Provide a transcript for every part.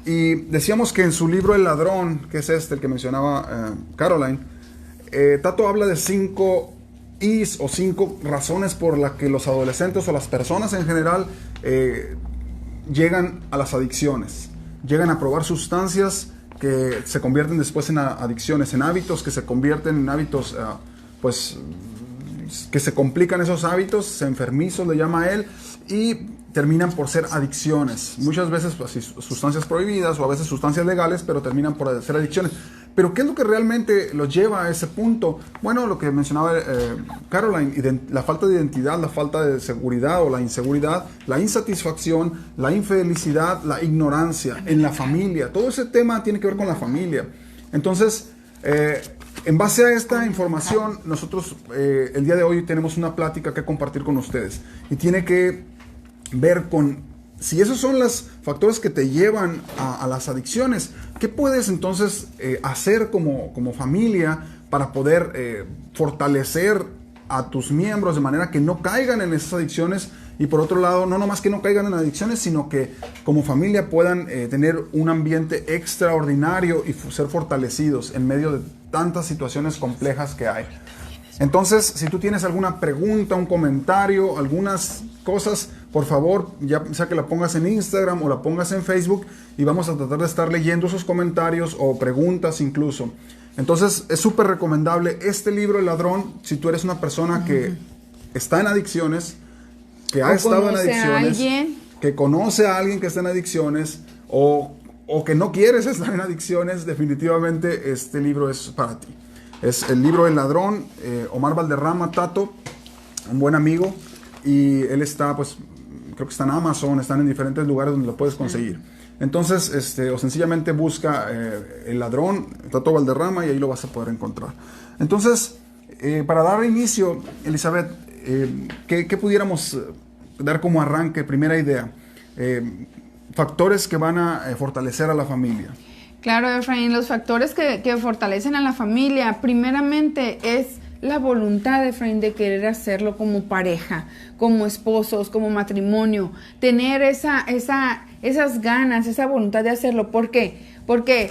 Y decíamos que en su libro El ladrón, que es el que mencionaba Caroline, Tato habla de 5 Is o 5 razones por las que los adolescentes o las personas en general llegan a las adicciones. Llegan a probar sustancias que se convierten después en adicciones, en hábitos que se convierten en hábitos, pues, que se complican esos hábitos, enfermizos le llama él, y terminan por ser adicciones. Muchas veces pues, sustancias prohibidas o a veces sustancias legales, pero terminan por ser adicciones. Pero ¿qué es lo que realmente los lleva a ese punto? Bueno, lo que mencionaba Caroline, la falta de identidad, la falta de seguridad o la inseguridad, la insatisfacción, la infelicidad, la ignorancia en la familia. Todo ese tema tiene que ver con la familia. Entonces, en base a esta información, nosotros el día de hoy tenemos una plática que compartir con ustedes. Y tiene que ver con si esos son los factores que te llevan a las adicciones. ¿Qué puedes entonces hacer como familia para poder fortalecer a tus miembros de manera que no caigan en esas adicciones? Y por otro lado, no nomás que no caigan en adicciones, sino que como familia puedan tener un ambiente extraordinario y ser fortalecidos en medio de tantas situaciones complejas que hay. Entonces, si tú tienes alguna pregunta, un comentario, algunas cosas, por favor, ya sea que la pongas en Instagram o la pongas en Facebook, y vamos a tratar de estar leyendo esos comentarios o preguntas incluso. Entonces, es súper recomendable este libro, El ladrón, si tú eres una persona que está en adicciones, que ha estado en adicciones, que conoce a alguien que está en adicciones, o que no quieres estar en adicciones, definitivamente este libro es para ti. Es el libro El ladrón, Omar Valderrama, Tato, un buen amigo, y él está, pues, creo que está en Amazon, están en diferentes lugares donde lo puedes conseguir. Entonces, o sencillamente busca El ladrón, Tato Valderrama, y ahí lo vas a poder encontrar. Entonces, para dar inicio, Elizabeth, ¿qué pudiéramos dar como arranque, primera idea? Factores que van a fortalecer a la familia. Claro, Efraín, los factores que fortalecen a la familia, primeramente es la voluntad, Efraín, de querer hacerlo como pareja, como esposos, como matrimonio, tener esas ganas, esa voluntad de hacerlo. ¿Por qué? Porque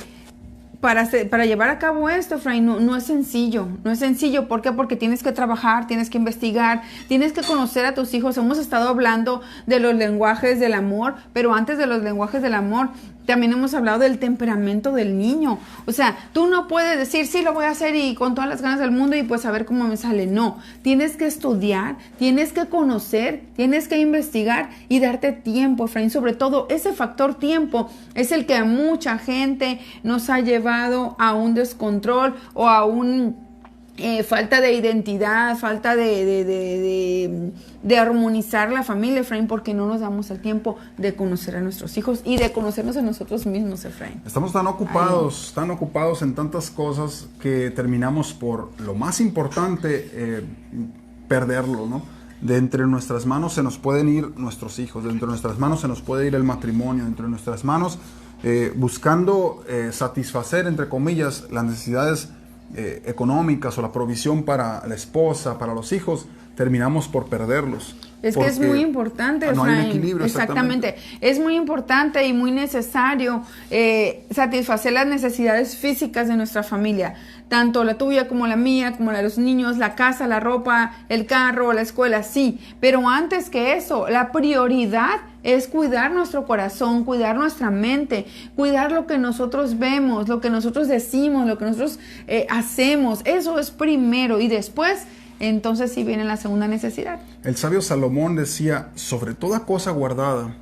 para llevar a cabo esto, Efraín, no es sencillo, no es sencillo. ¿Por qué? Porque tienes que trabajar, tienes que investigar, tienes que conocer a tus hijos. Hemos estado hablando de los lenguajes del amor, pero antes de los lenguajes del amor, también hemos hablado del temperamento del niño. O sea, tú no puedes decir, sí, lo voy a hacer y con todas las ganas del mundo y pues a ver cómo me sale. No, tienes que estudiar, tienes que conocer, tienes que investigar y darte tiempo, Efraín. Sobre todo, ese factor tiempo es el que a mucha gente nos ha llevado a un descontrol o a un falta de identidad, falta de armonizar la familia, Efraín, porque no nos damos el tiempo de conocer a nuestros hijos y de conocernos a nosotros mismos, Efraín. Estamos tan ocupados en tantas cosas que terminamos por lo más importante, perderlo, ¿no? De entre nuestras manos se nos pueden ir nuestros hijos, de entre nuestras manos se nos puede ir el matrimonio, de entre nuestras manos, buscando satisfacer, entre comillas, las necesidades económicas o la provisión para la esposa, para los hijos, terminamos por perderlos. Es que es muy importante, no hay un equilibrio. Exactamente. Es muy importante y muy necesario satisfacer las necesidades físicas de nuestra familia, tanto la tuya como la mía, como la de los niños, la casa, la ropa, el carro, la escuela, sí. Pero antes que eso, la prioridad es cuidar nuestro corazón, cuidar nuestra mente, cuidar lo que nosotros vemos, lo que nosotros decimos, lo que nosotros hacemos. Eso es primero y después, entonces sí viene la segunda necesidad. El sabio Salomón decía, sobre toda cosa guardada,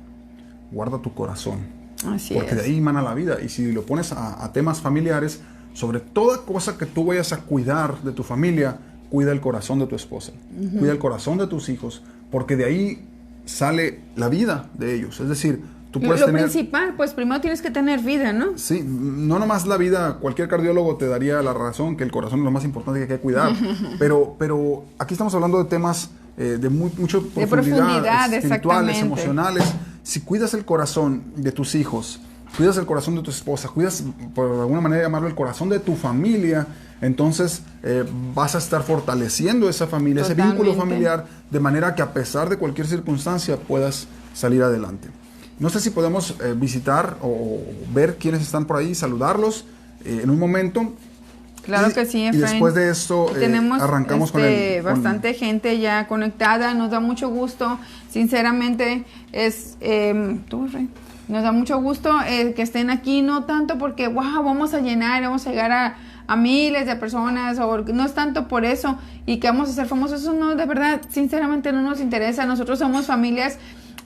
guarda tu corazón. Así porque es. de ahí emana la vida. Y si lo pones a temas familiares, sobre toda cosa que tú vayas a cuidar de tu familia, cuida el corazón de tu esposa, cuida el corazón de tus hijos, porque de ahí sale la vida de ellos. Es decir, tú puedes tener... Lo principal, pues primero tienes que tener vida, ¿no? Sí, no nomás la vida. Cualquier cardiólogo te daría la razón que el corazón es lo más importante que hay que cuidar. pero aquí estamos hablando de temas de mucha profundidad, espirituales, emocionales. Si cuidas el corazón de tus hijos, cuidas el corazón de tu esposa, cuidas, por alguna manera llamarlo, el corazón de tu familia, entonces vas a estar fortaleciendo esa familia, ese vínculo familiar, de manera que a pesar de cualquier circunstancia puedas salir adelante. No sé si podemos visitar o ver quiénes están por ahí, saludarlos en un momento. Claro que sí, Efraín. Y después de esto tenemos arrancamos con bastante gente ya conectada. Nos da mucho gusto, sinceramente, tú, Efraín. Nos da mucho gusto que estén aquí, no tanto porque, wow, vamos a llenar, vamos a llegar a miles de personas, o no es tanto por eso, y que vamos a ser famosos. Eso no, de verdad, sinceramente no nos interesa. Nosotros somos familias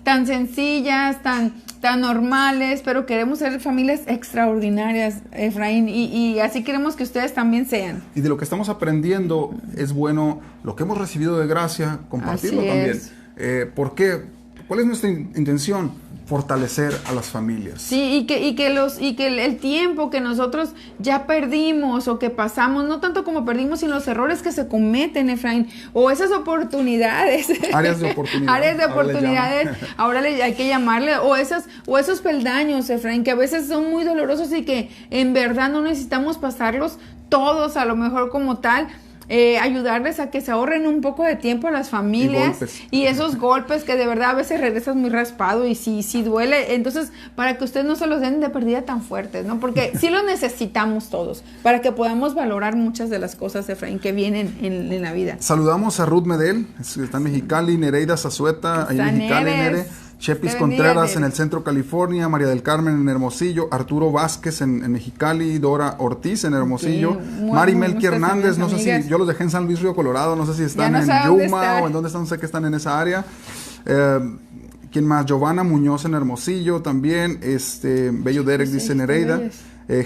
tan sencillas, tan normales, pero queremos ser familias extraordinarias, Efraín, y así queremos que ustedes también sean. Y de lo que estamos aprendiendo es bueno, lo que hemos recibido de gracia, compartirlo también. ¿Por qué? ¿Cuál es nuestra intención? Fortalecer a las familias. Sí, y que el tiempo que nosotros ya perdimos o que pasamos, no tanto como perdimos, sino los errores que se cometen, Efraín, o esas oportunidades. Áreas de oportunidad. Áreas de oportunidades, ahora hay que llamarle, o esos peldaños, Efraín, que a veces son muy dolorosos y que en verdad no necesitamos pasarlos todos, a lo mejor como tal. Ayudarles a que se ahorren un poco de tiempo a las familias y esos golpes que de verdad a veces regresas muy raspado y sí duele, entonces para que ustedes no se los den de pérdida tan fuertes, ¿no? Porque sí los necesitamos todos para que podamos valorar muchas de las cosas, Efraín, que vienen en la vida. Saludamos a Ruth Medel, está en Mexicali, Nereida Zazueta, ahí en Mexicali, Nere. Chepis Contreras en el Centro California, María del Carmen en Hermosillo, Arturo Vázquez en Mexicali, Dora Ortiz en Hermosillo, Mari Melqui Hernández, no sé si yo los dejé en San Luis Río Colorado, no sé si están en Yuma o en dónde están, no sé que están en esa área. ¿Quién más? Giovanna Muñoz en Hermosillo también, Bello Derek dice Nereida.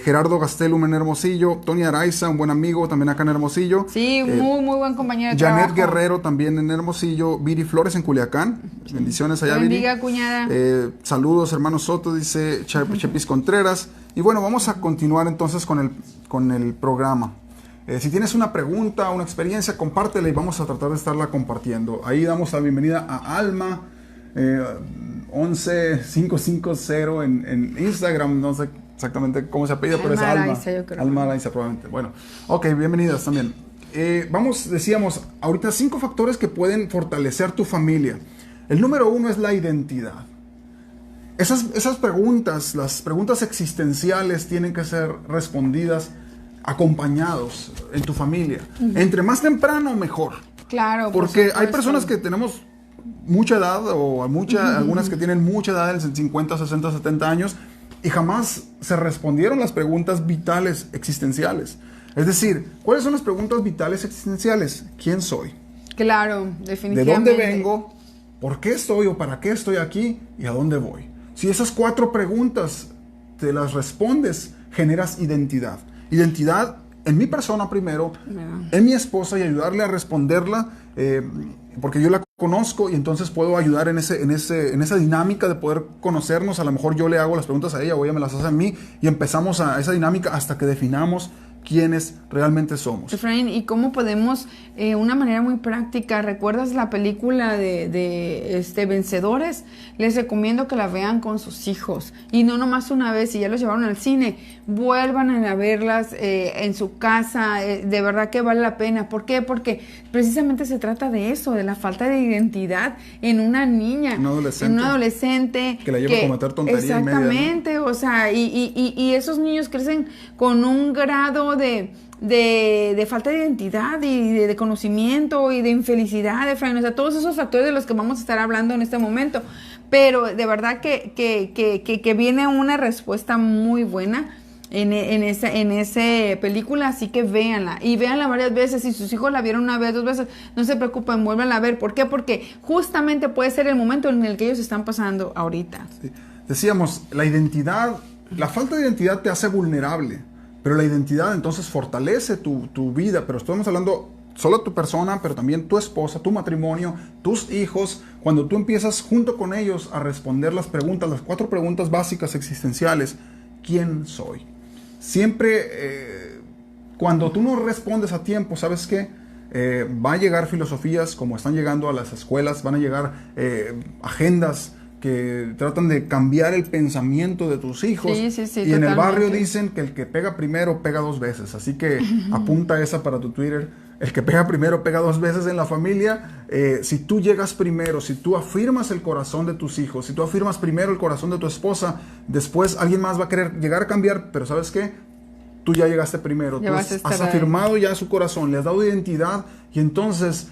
Gerardo Gastelum en Hermosillo, Tony Araiza, un buen amigo también acá en Hermosillo. Sí, muy buen compañero de Janet trabajo. Guerrero también en Hermosillo, Viri Flores en Culiacán, bendiciones allá, Viri. Bendiga, cuñada. Saludos, hermano Soto, dice Chepis Contreras. Y bueno, vamos a continuar entonces con el programa. Si tienes una pregunta, una experiencia, compártela y vamos a tratar de estarla compartiendo. Ahí damos la bienvenida a Alma 11550 en Instagram, no sé exactamente cómo se apellida, pero es Alma. Araiza, yo creo. Alma Araiza, probablemente. Bueno, ok, bienvenidas también. Decíamos, ahorita 5 factores que pueden fortalecer tu familia. El número 1 es la identidad. Esas preguntas, las preguntas existenciales, tienen que ser respondidas acompañados en tu familia. Entre más temprano, mejor. Claro. Porque hay personas que tenemos mucha edad, o algunas que tienen mucha edad, en 50, 60, 70 años, y jamás se respondieron las preguntas vitales existenciales. Es decir, ¿cuáles son las preguntas vitales existenciales? ¿Quién soy? Claro, definitivamente. ¿De dónde vengo? ¿Por qué estoy o para qué estoy aquí? ¿Y a dónde voy? Si esas 4 preguntas te las respondes, generas identidad. Identidad en mi persona primero, en mi esposa, y ayudarle a responderla, porque yo la conozco y entonces puedo ayudar en esa dinámica de poder conocernos. A lo mejor yo le hago las preguntas a ella o ella me las hace a mí y empezamos a esa dinámica hasta que definamos quiénes realmente somos. Efraín, ¿y cómo podemos, una manera muy práctica? ¿Recuerdas la película de Vencedores? Les recomiendo que la vean con sus hijos, y no nomás una vez. Si ya los llevaron al cine, vuelvan a verlas en su casa. De verdad que vale la pena. ¿Por qué? Porque precisamente se trata de eso, de la falta de identidad en una niña, en un adolescente que la lleva a cometer tonterías. Exactamente, media, ¿no? O sea, y esos niños crecen con un grado de falta de identidad y de conocimiento y de infelicidad, Efraín. O sea, todos esos factores de los que vamos a estar hablando en este momento. Pero de verdad que viene una respuesta muy buena en esa película, así que véanla, y véanla varias veces. Si sus hijos la vieron una vez, 2 veces, no se preocupen, vuélvanla a ver. ¿Por qué? Porque justamente puede ser el momento en el que ellos están pasando ahorita. Sí. Decíamos, la identidad, la falta de identidad te hace vulnerable, pero la identidad entonces fortalece tu vida. Pero estamos hablando solo tu persona, pero también tu esposa, tu matrimonio, tus hijos. Cuando tú empiezas junto con ellos a responder las preguntas, las 4 preguntas básicas existenciales: ¿quién soy? Siempre, cuando tú no respondes a tiempo, ¿sabes qué? Va a llegar filosofías como están llegando a las escuelas, van a llegar agendas que tratan de cambiar el pensamiento de tus hijos. Sí, y en el barrio totalmente. dicen que el que pega primero pega 2 veces. Así que apunta esa para tu Twitter. El que pega primero pega 2 veces en la familia. Si tú llegas primero, si tú afirmas el corazón de tus hijos, si tú afirmas primero el corazón de tu esposa, después alguien más va a querer llegar a cambiar, pero ¿sabes qué? Tú ya llegaste primero, Ya tú vas a estar has ahí. afirmado ya su corazón, le has dado identidad y entonces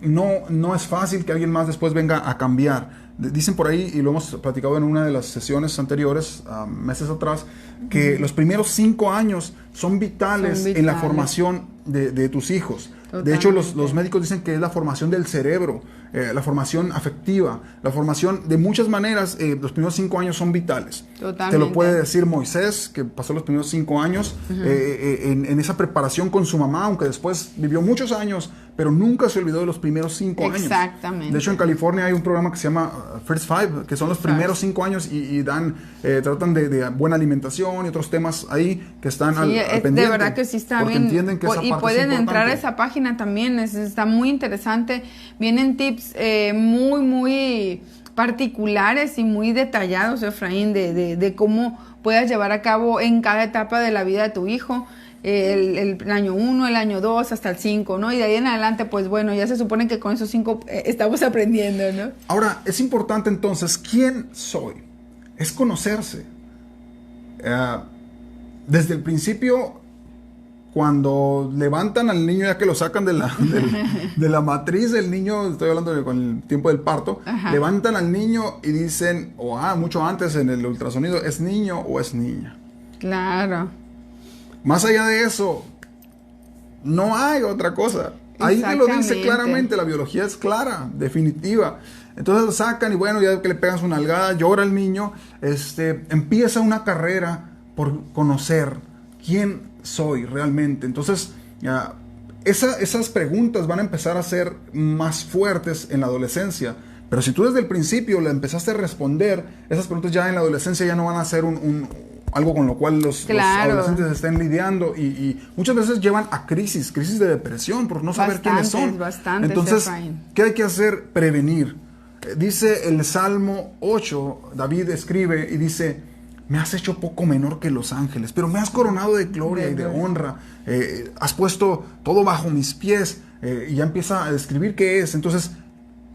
no es fácil que alguien más después venga a cambiar. Dicen por ahí, y lo hemos platicado en una de las sesiones anteriores, meses atrás, que los primeros 5 años son vitales en la formación de tus hijos. De hecho, los médicos dicen que es la formación del cerebro, la formación afectiva, la formación de muchas maneras. Los primeros 5 años son vitales. Totalmente. Te lo puede decir Moisés, que pasó los primeros 5 años en esa preparación con su mamá, aunque después vivió muchos años, pero nunca se olvidó de los primeros 5 años. Exactamente. De hecho, en California hay un programa que se llama First Five, que son los primeros 5 años y tratan de buena alimentación y otros temas ahí que están al pendiente. De verdad que sí está porque bien. Entienden que esa y parte pueden es entrar a importante. esa página también, está muy interesante. Vienen tips muy particulares y muy detallados, Efraín, de cómo puedas llevar a cabo en cada etapa de la vida de tu hijo. El año 1, el año 2, hasta el 5, ¿no? Y de ahí en adelante, pues bueno, ya se supone que con esos 5 estamos aprendiendo, ¿no? Ahora, es importante entonces, ¿quién soy? Es conocerse. Desde el principio, cuando levantan al niño, ya que lo sacan de la matriz del niño, estoy hablando con el tiempo del parto, Ajá. levantan al niño y dicen, mucho antes en el ultrasonido, ¿es niño o es niña? Claro. Más allá de eso, no hay otra cosa. Ahí te lo dice Exactamente. claramente, la biología es clara, definitiva. Entonces lo sacan y bueno, ya que le pegan su nalgada, llora el niño, empieza una carrera por conocer quién soy realmente. Entonces, esas preguntas van a empezar a ser más fuertes en la adolescencia. Pero si tú desde el principio le empezaste a responder, esas preguntas ya en la adolescencia ya no van a ser algo con lo cual los adolescentes estén lidiando y muchas veces llevan a crisis de depresión por no saber quiénes son. Entonces, ¿qué hay que hacer? Prevenir. Dice el Salmo 8, David escribe y dice, me has hecho poco menor que los ángeles, pero me has coronado de gloria y de honra. Has puesto todo bajo mis pies. Y ya empieza a describir qué es. Entonces,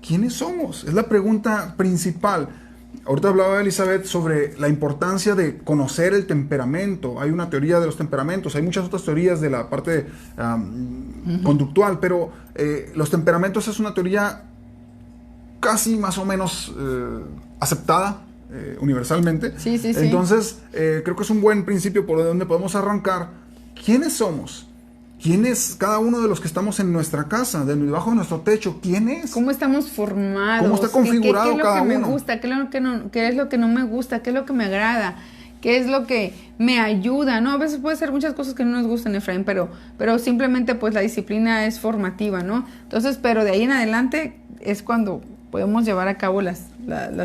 ¿quiénes somos? Es la pregunta principal. Ahorita hablaba Elizabeth sobre la importancia de conocer el temperamento. Hay una teoría de los temperamentos, hay muchas otras teorías de la parte conductual, pero los temperamentos es una teoría casi más o menos aceptada universalmente. Sí. Entonces, creo que es un buen principio por donde podemos arrancar. ¿Quiénes somos? ¿Quién es cada uno de los que estamos en nuestra casa, debajo de nuestro techo? ¿Quién es? ¿Cómo estamos formados? ¿Cómo está configurado ¿Qué es lo cada que me uno? gusta? ¿Qué es lo que no me gusta? ¿Qué es lo que me agrada? ¿Qué es lo que me ayuda? ¿No? A veces puede ser muchas cosas que no nos gustan, Efraín, pero simplemente pues la disciplina es formativa, ¿no? Entonces, pero de ahí en adelante es cuando podemos llevar a cabo las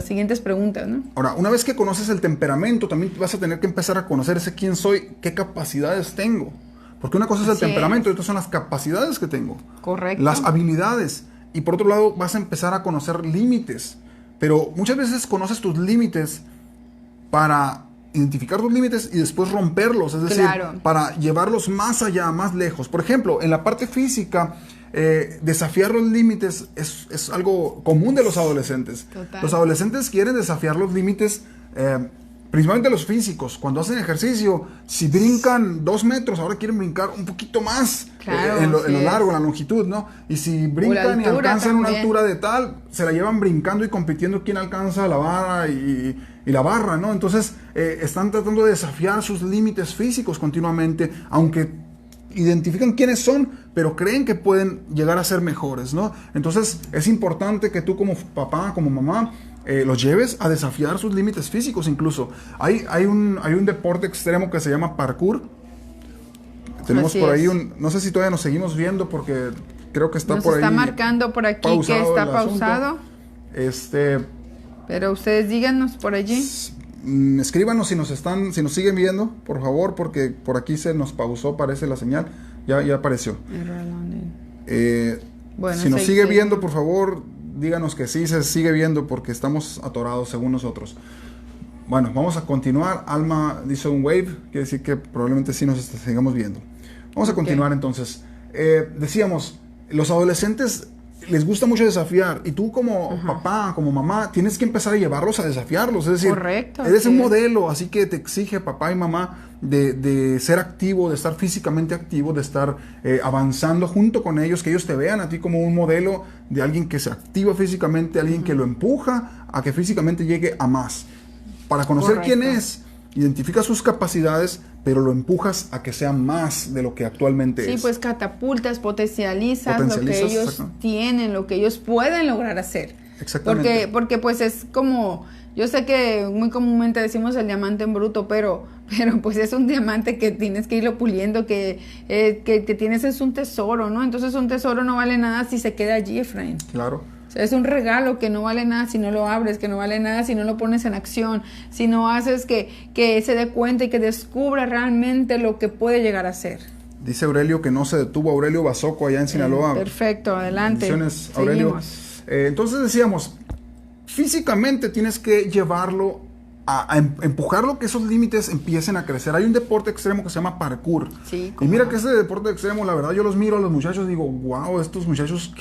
siguientes preguntas, ¿no? Ahora, una vez que conoces el temperamento, también vas a tener que empezar a conocer ese quién soy, qué capacidades tengo. Porque una cosa es el temperamento y otras son las capacidades que tengo. Correcto. Las habilidades. Y por otro lado, vas a empezar a conocer límites. Pero muchas veces conoces tus límites para identificar tus límites y después romperlos. Es decir, para llevarlos más allá, más lejos. Por ejemplo, en la parte física, desafiar los límites es algo común de los adolescentes. Total. Los adolescentes quieren desafiar los límites, principalmente los físicos. Cuando hacen ejercicio, si brincan 2 metros, ahora quieren brincar un poquito más en lo largo, en la longitud, ¿no? Y si brincan y alcanzan una altura de tal, se la llevan brincando y compitiendo quién alcanza la vara y la barra, ¿no? Entonces, están tratando de desafiar sus límites físicos continuamente, aunque identifican quiénes son, pero creen que pueden llegar a ser mejores, ¿no? Entonces, es importante que tú como papá, como mamá, los lleves a desafiar sus límites físicos incluso. Hay un deporte extremo que se llama parkour. Tenemos por ahí no sé si todavía nos seguimos viendo porque creo que está por ahí. Nos está marcando por aquí que está pausado. Pero ustedes díganos por allí. Escríbanos si nos siguen viendo, por favor, porque por aquí se nos pausó, parece la señal. Ya apareció. Bueno, si nos sigue viendo, por favor, díganos que sí se sigue viendo porque estamos atorados según nosotros. Bueno, vamos a continuar. Alma dice un wave, quiere decir que probablemente sí nos sigamos viendo. Vamos a continuar entonces. Decíamos, los adolescentes les gusta mucho desafiar y tú como papá, como mamá, tienes que empezar a llevarlos a desafiarlos. Es decir, correcto, eres un modelo, así que te exige papá y mamá de ser activo, de estar físicamente activo, de estar avanzando junto con ellos, que ellos te vean a ti como un modelo de alguien que se activa físicamente, alguien que lo empuja a que físicamente llegue a más. Para conocer quién es, identifica sus capacidades, pero lo empujas a que sea más de lo que actualmente es. Sí, pues catapultas, potencializas lo que ellos tienen, lo que ellos pueden lograr hacer. Exactamente. Porque pues es como, yo sé que muy comúnmente decimos el diamante en bruto, pero pues es un diamante que tienes que irlo puliendo, que tienes, es un tesoro, ¿no? Entonces un tesoro no vale nada si se queda allí, Efraín. Claro. O sea, es un regalo que no vale nada si no lo abres, que no vale nada si no lo pones en acción, si no haces que se dé cuenta y que descubra realmente lo que puede llegar a ser. Dice Aurelio que no se detuvo, Aurelio Basoco allá en Sinaloa. Perfecto, adelante. Bendiciones, Aurelio. Entonces decíamos, físicamente tienes que llevarlo a empujarlo, que esos límites empiecen a crecer. Hay un deporte extremo que se llama parkour. Sí, y mira que ese deporte extremo, la verdad, yo los miro a los muchachos y digo, wow, estos muchachos...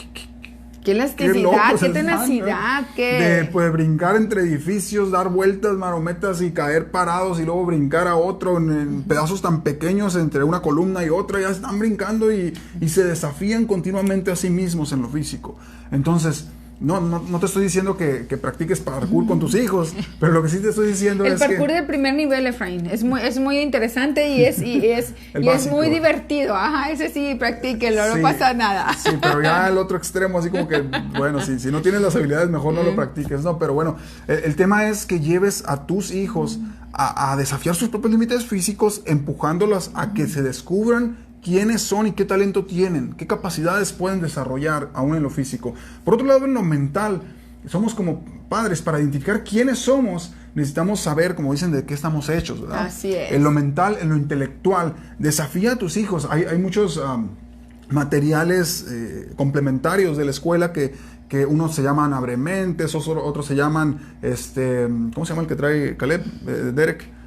Qué elasticidad, qué tenacidad, de brincar entre edificios, dar vueltas, marometas y caer parados y luego brincar a otro en pedazos tan pequeños entre una columna y otra, ya están brincando y se desafían continuamente a sí mismos en lo físico. Entonces, no te estoy diciendo que practiques parkour con tus hijos, pero lo que sí te estoy diciendo es que... El parkour de primer nivel, Efraín, es muy interesante y es muy divertido. Ajá, ese sí, practíquelo, no pasa nada. Sí, pero ya el otro extremo, así como que, bueno, si no tienes las habilidades, mejor no lo practiques, ¿no? Pero bueno, el tema es que lleves a tus hijos a desafiar sus propios límites físicos, empujándolos a que se descubran quiénes son y qué talento tienen, qué capacidades pueden desarrollar aún en lo físico. Por otro lado, en lo mental, somos como padres, para identificar quiénes somos, necesitamos saber, como dicen, de qué estamos hechos, ¿verdad? Así es. En lo mental, en lo intelectual, desafía a tus hijos. Hay muchos materiales complementarios de la escuela que unos se llaman abремentes, otros se llaman, ¿cómo se llama el que trae Caleb? Derek.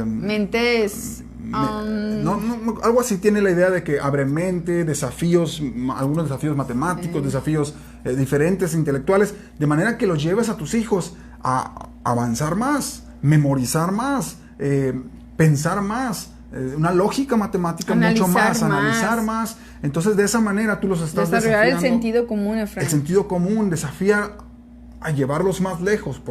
Mentes... algo así tiene la idea de que abre mente, desafíos, algunos desafíos matemáticos, desafíos diferentes, intelectuales, de manera que los lleves a tus hijos a avanzar más, memorizar más, pensar más, una lógica matemática mucho más, analizar más. Entonces, de esa manera tú los estás desarrollar desafiando. El sentido común, Efraín. El sentido común, desafía a llevarlos más lejos.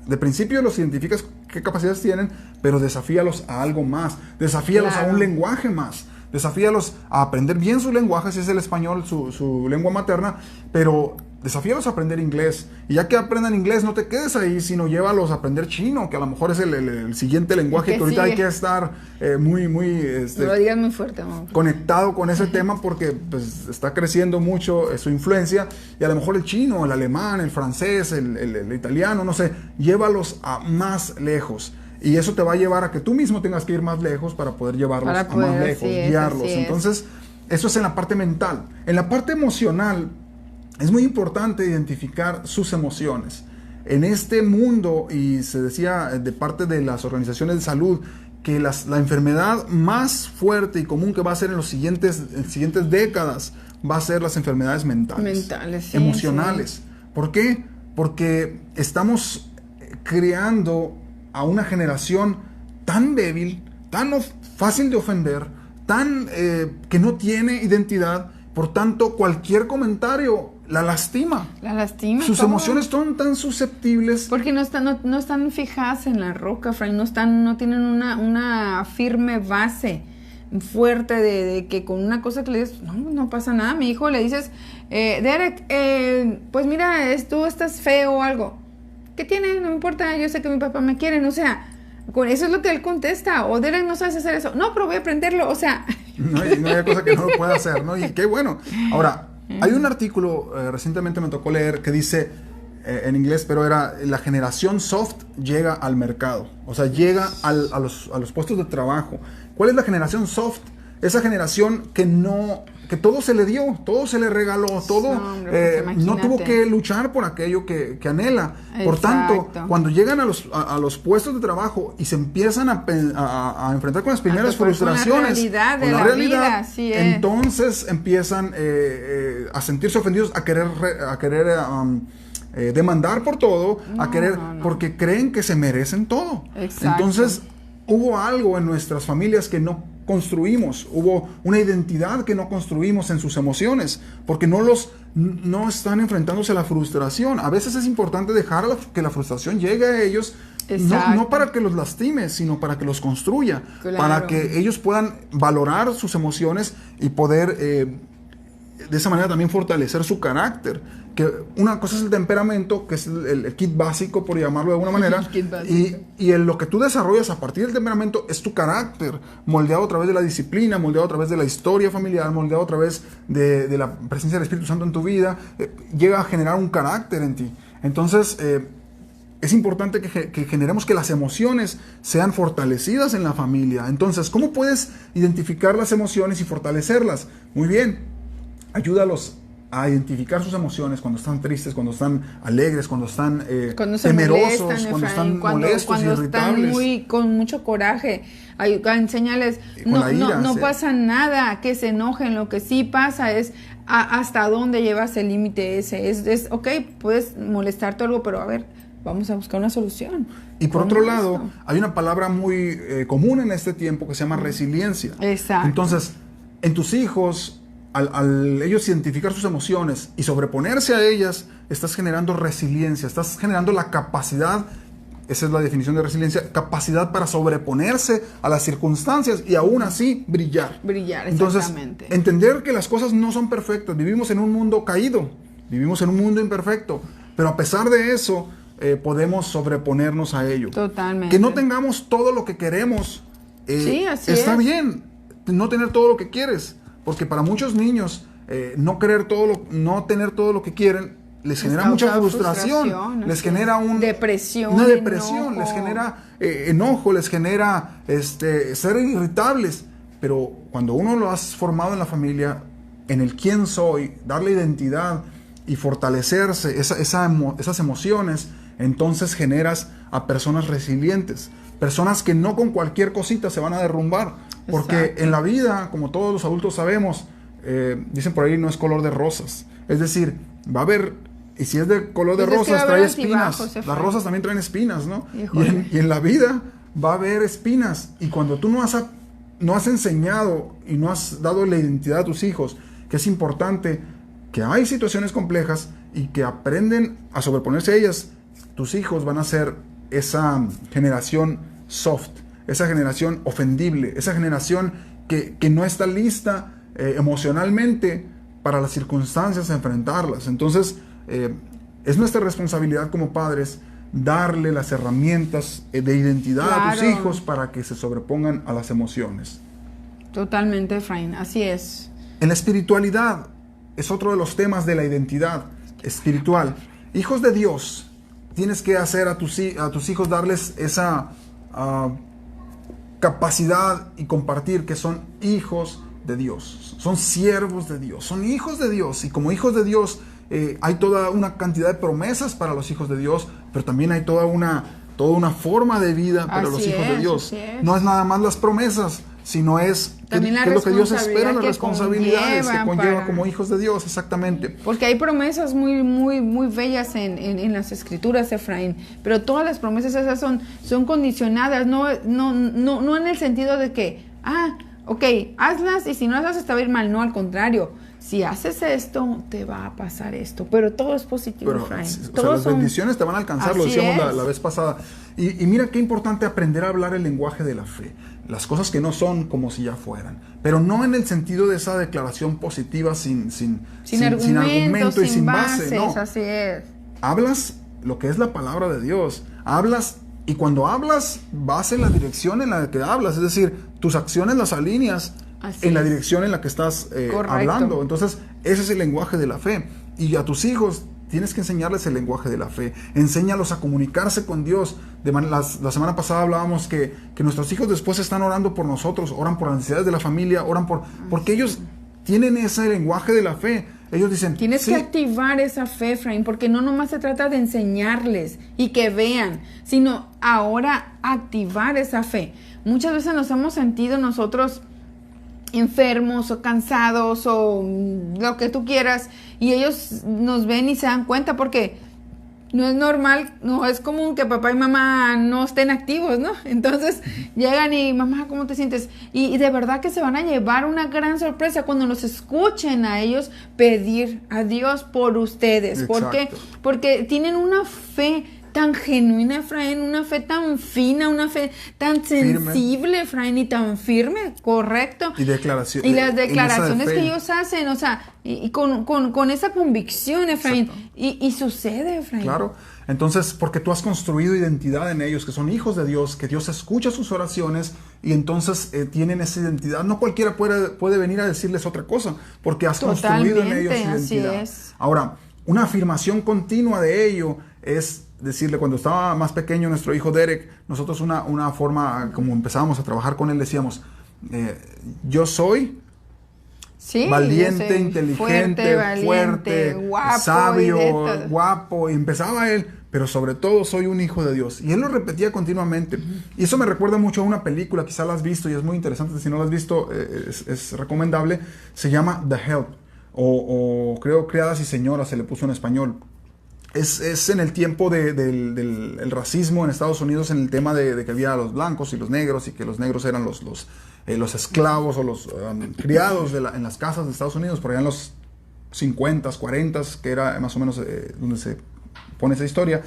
De principio los identificas qué capacidades tienen, pero desafíalos a algo más. Desafíalos a un lenguaje más. Desafíalos a aprender bien su lenguaje, si es el español, su lengua materna, pero desafíalos a aprender inglés. Y ya que aprendan inglés, no te quedes ahí, sino llévalos a aprender chino, que a lo mejor es el siguiente lenguaje que ahorita hay que estar muy no lo digas muy fuerte, amor. Conectado con ese tema, porque pues, está creciendo mucho su influencia, y a lo mejor el chino, el alemán, el francés, el italiano, no sé, llévalos a más lejos. Y eso te va a llevar a que tú mismo tengas que ir más lejos para poder llevarlos a más lejos, guiarlos. Entonces, eso es en la parte mental. En la parte emocional, es muy importante identificar sus emociones. En este mundo, y se decía de parte de las organizaciones de salud, que la enfermedad más fuerte y común que va a ser en las siguientes décadas va a ser las enfermedades mentales, emocionales. Sí. ¿Por qué? Porque estamos creando a una generación tan débil, tan fácil de ofender, tan que no tiene identidad. Por tanto, cualquier comentario la lastima. Sus emociones son tan susceptibles. Porque no están fijadas en la roca, Frank. No tienen una firme base fuerte de que con una cosa que le dices, no pasa nada. A mi hijo le dices, Derek, pues mira, tú estás feo o algo. ¿Qué tiene? No me importa, yo sé que mi papá me quiere. O sea, con eso es lo que él contesta. O Derek, no sabes hacer eso. No, pero voy a aprenderlo. O sea... No hay cosa que no lo pueda hacer, ¿no? Y qué bueno. Ahora, hay un artículo, recientemente me tocó leer, que dice, en inglés, pero era, la generación soft llega al mercado. O sea, llega a los puestos de trabajo. ¿Cuál es la generación soft? esa generación que todo se le dio, todo se le regaló, todo, No, hombre, pues no tuvo imagínate. que luchar por aquello que anhela. Por tanto, Exacto. cuando llegan a los puestos de trabajo y se empiezan a enfrentar con las primeras topar con la frustraciones, realidad de con la vida, así es. entonces empiezan a sentirse ofendidos, a querer demandar por todo, No. porque creen que se merecen todo. Exacto. Entonces, hubo algo en nuestras familias que no construimos, hubo una identidad que no construimos en sus emociones, porque no están enfrentándose a la frustración. A veces es importante dejar que la frustración llegue a ellos, no para que los lastime, sino para que los construya, Claro. para que ellos puedan valorar sus emociones y poder de esa manera también fortalecer su carácter. Que una cosa es el temperamento, que es el kit básico, por llamarlo de alguna manera, El kit básico. y lo que tú desarrollas a partir del temperamento es tu carácter, moldeado a través de la disciplina, moldeado a través de la historia familiar, moldeado a través de la presencia del Espíritu Santo en tu vida, llega a generar un carácter en ti. Entonces, es importante que generemos que las emociones sean fortalecidas en la familia. Entonces, ¿cómo puedes identificar las emociones y fortalecerlas? Muy bien, ayúdalos a identificar sus emociones cuando están tristes, cuando están alegres, cuando están temerosos, cuando están molestos, cuando irritables. están con mucho coraje. Enseñarles, Con la ira, no sí. pasa nada, que se enojen. Lo que sí pasa es hasta dónde llevas el límite ese. Es ok, puedes molestarte o algo, pero a ver, vamos a buscar una solución. Y por ¿Cómo otro es lado, esto? hay una palabra muy común en este tiempo que se llama resiliencia. Exacto. Entonces, en tus hijos, al ellos identificar sus emociones y sobreponerse a ellas, estás generando resiliencia, estás generando la capacidad, esa es la definición de resiliencia, capacidad para sobreponerse a las circunstancias y aún así brillar. Brillar, Entonces, exactamente. entender que las cosas no son perfectas, vivimos en un mundo caído, vivimos en un mundo imperfecto, pero a pesar de eso, podemos sobreponernos a ello. Totalmente. Que no tengamos todo lo que queremos, Sí, así está es. bien, no tener todo lo que quieres, porque para muchos niños no tener todo lo que quieren les genera causa mucha frustración, les así genera es. Depresión, una depresión, enojo. les genera enojo, les genera ser irritables. Pero cuando uno lo has formado en la familia, en el quién soy, darle identidad y fortalecerse esas emociones, entonces generas a personas resilientes, personas que no con cualquier cosita se van a derrumbar, porque Exacto. en la vida, como todos los adultos sabemos, dicen por ahí, no es color de rosas, es decir, va a haber, y si es de color de Pues es que va rosas, a trae haber espinas, altibajos, las Efraín. rosas también traen espinas, ¿no? Híjole. Y en la vida va a haber espinas, y cuando tú no has enseñado y no has dado la identidad a tus hijos, que es importante, que hay situaciones complejas y que aprenden a sobreponerse a ellas, tus hijos van a ser esa generación soft, esa generación ofendible, esa generación que no está lista emocionalmente para las circunstancias, enfrentarlas. Entonces, es nuestra responsabilidad como padres darle las herramientas de identidad a tus Claro. hijos para que se sobrepongan a las emociones. Totalmente, Efraín, así es. En la espiritualidad es otro de los temas de la identidad espiritual. Hijos de Dios, tienes que hacer a tus hijos, darles esa capacidad y compartir que son hijos de Dios, son siervos de Dios, son hijos de Dios, y como hijos de Dios hay toda una cantidad de promesas para los hijos de Dios, pero también hay toda una forma de vida para Así los hijos de es, Dios. así es. No es nada más las promesas, sino es También la qué es lo que Dios espera, responsabilidad las que responsabilidades que conlleva para- como hijos de Dios, exactamente. Porque hay promesas muy, muy, muy bellas en las escrituras, Efraín, pero todas las promesas esas son condicionadas, no en el sentido de que, ok, hazlas y si no las haces te va a ir mal, no, al contrario. Si haces esto, te va a pasar esto. Pero todo es positivo, Pero, Efraín. o sea, Todos las son- bendiciones te van a alcanzar, lo Así decíamos es. la vez pasada. Y mira qué importante aprender a hablar el lenguaje de la fe. Las cosas que no son como si ya fueran. Pero no en el sentido de esa declaración positiva sin argumento y sin base. No. Así es. Hablas lo que es la palabra de Dios. Hablas, y cuando hablas, vas en la dirección en la que hablas. Es decir, tus acciones las alineas Así en la es. dirección en la que estás Correcto. hablando. Entonces, ese es el lenguaje de la fe. Y a tus hijos tienes que enseñarles el lenguaje de la fe. Enséñalos a comunicarse con Dios. La semana pasada hablábamos que nuestros hijos después están orando por nosotros, oran por las necesidades de la familia, porque ellos tienen ese lenguaje de la fe. Ellos dicen... Tienes que activar esa fe, Efraín, porque no nomás se trata de enseñarles y que vean, sino ahora activar esa fe. Muchas veces nos hemos sentido nosotros enfermos o cansados o lo que tú quieras, y ellos nos ven y se dan cuenta, porque no es normal, no es común que papá y mamá no estén activos, ¿no? Entonces llegan y, mamá, ¿cómo te sientes? Y de verdad que se van a llevar una gran sorpresa cuando los escuchen a ellos pedir a Dios por ustedes. ¿Por qué? Porque tienen una fe tan genuina, Efraín, una fe tan fina, una fe tan sensible, Efraín, y tan firme, correcto. Y las declaraciones que ellos hacen, o sea, y con esa convicción, Efraín, y sucede, Efraín. Claro, entonces, porque tú has construido identidad en ellos, que son hijos de Dios, que Dios escucha sus oraciones, y entonces tienen esa identidad. No cualquiera puede venir a decirles otra cosa, porque has construido en ellos identidad. Así es. Ahora, una afirmación continua de ello es decirle, cuando estaba más pequeño nuestro hijo Derek, nosotros una forma, como empezábamos a trabajar con él, decíamos, yo soy valiente, inteligente, fuerte, guapo, sabio, guapo, y empezaba él, pero sobre todo soy un hijo de Dios. Y él lo repetía continuamente. Y eso me recuerda mucho a una película, quizá la has visto y es muy interesante, si no la has visto es recomendable, se llama The Help, o creo Criadas y Señoras se le puso en español. Es en el tiempo del racismo en Estados Unidos, en el tema de que había los blancos y los negros, y que los negros eran los esclavos o los criados en las casas de Estados Unidos, por allá en los 50s, 40s, que era más o menos donde se pone esa historia.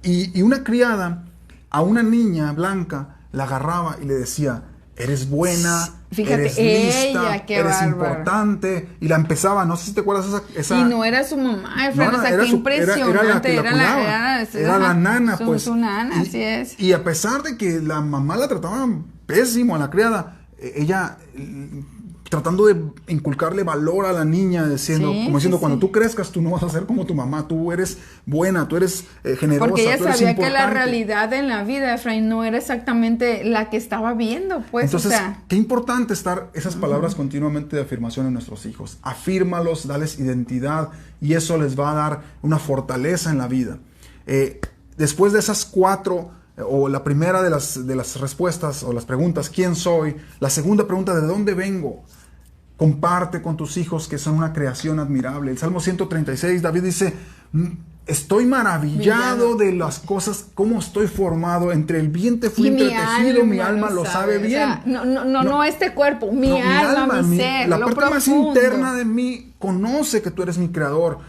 Y una criada a una niña blanca la agarraba y le decía, eres buena, fíjate, eres lista, eres bárbaro, importante, y la empezaba, no sé si te acuerdas esa y no era su mamá, Efraín, o sea, qué impresionante, era la nana, pues, su nana, así es. Y a pesar de que la mamá la trataba pésimo a la criada, ella tratando de inculcarle valor a la niña, diciendo, cuando tú crezcas, tú no vas a ser como tu mamá, tú eres buena, tú eres generosa, porque ella tú eres sabía importante. que la realidad en la vida, Efraín, no era exactamente la que estaba viendo, pues. Entonces, o sea, qué importante estar esas palabras continuamente de afirmación en nuestros hijos. Afírmalos, dales identidad, y eso les va a dar una fortaleza en la vida. Después de esas 4, o la primera de las respuestas o las preguntas, ¿quién soy? La segunda pregunta, ¿de dónde vengo? Comparte con tus hijos que son una creación admirable. El Salmo 136, David dice, estoy maravillado de las cosas, cómo estoy formado, entre el vientre fui entretejido, mi alma lo sabe bien. O sea, no este cuerpo, mi alma, mi ser, la lo parte profundo. más interna de mí conoce que tú eres mi creador.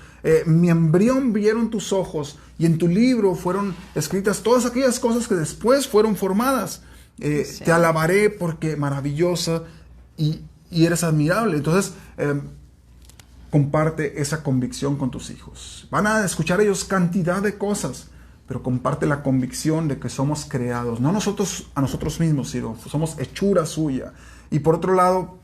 Mi embrión vieron tus ojos, y en tu libro fueron escritas todas aquellas cosas que después fueron formadas. Te alabaré porque maravillosa y eres admirable. Entonces, comparte esa convicción con tus hijos. Van a escuchar ellos cantidad de cosas, pero comparte la convicción de que somos creados, no nosotros a nosotros mismos, sino somos hechura suya. Y por otro lado,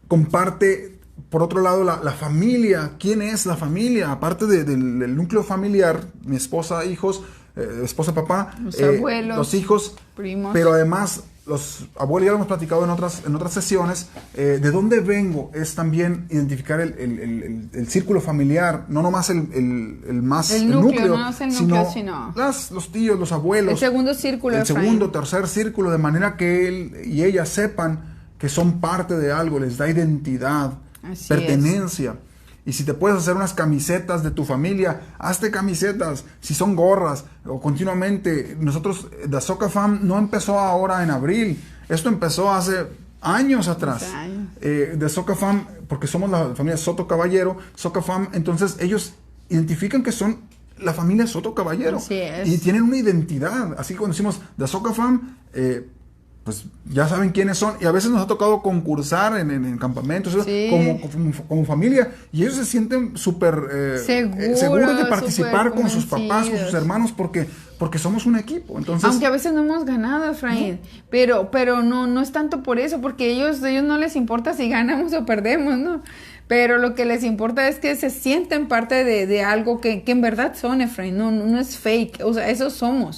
comparte, por otro lado, la familia. ¿Quién es la familia? Aparte del núcleo familiar, mi esposa, hijos, esposa, papá, los abuelos, los hijos, primos. Pero además, los abuelos, ya lo hemos platicado en otras sesiones, de dónde vengo es también identificar el círculo familiar, no nomás el núcleo, no es el núcleo, sino los tíos, los abuelos, el segundo círculo, el segundo, tercer círculo, de manera que él y ella sepan que son parte de algo, les da identidad, así pertenencia. Es. Y si te puedes hacer unas camisetas de tu familia, hazte camisetas. Si son gorras o continuamente. Nosotros, The Soca Fam no empezó ahora en abril. Esto empezó hace años atrás. The Soca Fam, porque somos la familia Soto Caballero, Soca Fam, entonces ellos identifican que son la familia Soto Caballero. Así es. Y tienen una identidad. Así que cuando decimos The Soca Fam, pues ya saben quiénes son, y a veces nos ha tocado concursar en campamentos, como familia, y ellos se sienten súper seguros de participar con sus papás, con sus hermanos, porque somos un equipo. Entonces, aunque a veces no hemos ganado, Efraín, pero no es tanto por eso, porque ellos no les importa si ganamos o perdemos, ¿no? pero lo que les importa es que se sienten parte de algo que en verdad son, Efraín, no es fake, o sea, eso somos.